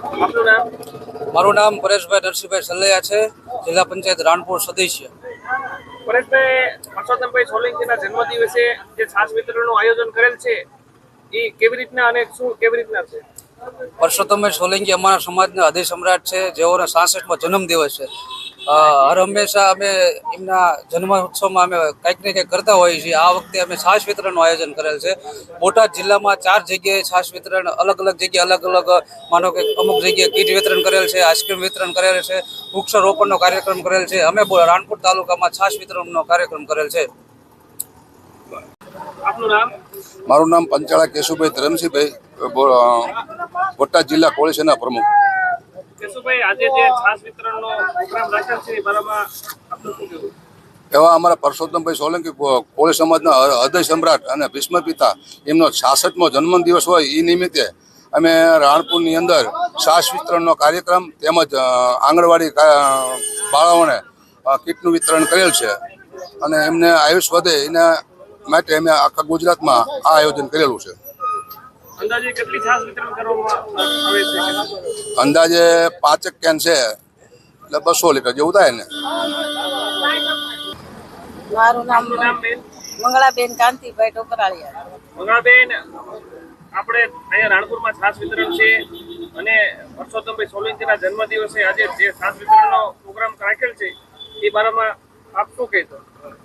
આપનું નામ? મારું નામ પરેશભાઈ નરસિંહભાઈ સલ્લૈયા છે, જિલ્લા પંચાયત રાણપુર સદસ્ય. પરેશભાઈ, પરસોત્તમભાઈ સોલંકીના જન્મદિવસે જે છાસ વિતરણનું આયોજન કરેલ છે એ કેવી રીતના અને શું કેવી રીતના છે? પરસોત્તમભાઈ સોલંકી અમારા સમાજના હૃદય સમ્રાટ છે, જેઓનો 66મો જન્મદિવસ છે. હર હંમેશા અમે એમના જન્મોત્સવમાં અમે કંઈક ને કંઈક કરતા હોઈએ છીએ. આ વખતે અમે છાશ વિતરણનું આયોજન કરેલ છે. બોટાદ જિલ્લામાં 4 જગ્યાએ છાશ વિતરણ, અલગ અલગ જગ્યાએ અલગ અલગ, માનો કે અમુક જગ્યાએ કીટ વિતરણ કરેલ છે, આઈસ્ક્રીમ વિતરણ કરેલ છે, વૃક્ષારોપણનો કાર્યક્રમ કરેલ છે. અમે રાણપુર તાલુકામાં છાશ વિતરણનો કાર્યક્રમ કરેલ છે. આપનું નામ? મારું નામ પંચાળા કેશુભાઈ ધરમસિંહભાઈ, બોટાદ જિલ્લા કોળી સેના પ્રમુખ. કેશુભાઈ, આજે જે છાસ વિતરણનો પ્રોગ્રામ રાખેલ છે એ બારામાં આપનું શું કહેવું? એવા અમારા પરસોત્તમભાઈ સોલંકી કોળી સમાજના હૃદય સમ્રાટ અને ભીષ્મ પિતા, એમનો 66મો જન્મદિવસ હોય એ નિમિત્તે અમે રાણપુરની અંદર છાશ વિતરણનો કાર્યક્રમ તેમજ આંગણવાડી બાળાઓને કીટનું વિતરણ કરેલ છે અને એમને આયુષ વધે એના માટે અમે આખા ગુજરાતમાં આ આયોજન કરેલું છે. અંદાજે કેટલી છાસ વિતરણ કરવામાં આવે છે? અંદાજે 5 કેન છે, એટલે 200 લીટર જેવું થાય ને. મારું નામ બેન? મંગળાબેન કાંતિભાઈ ટોકરાળિયા. મંગળાબેન, આપણે અહીંયા રાણપુરમાં છાસ વિતરણ છે અને પરસોત્તમભાઈ સોલંકીના જન્મદિવસે આજે જે છાસ વિતરણનો પ્રોગ્રામ રાખેલ છે એ બારામાં આપ શું કહેશો?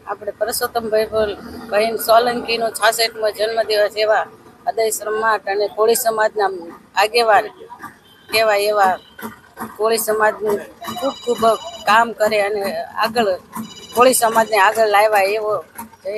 આપણે પરસોત્તમભાઈ સોલંકીનો 66મો જન્મદિવસ એવા હૃદય સમ્રાટ અને કોળી સમાજના આગેવાન કહેવાય એવા કોળી સમાજનું ખૂબ ખૂબ કામ કરે અને આગળ કોળી સમાજને આગળ લાવ્યા એવો જય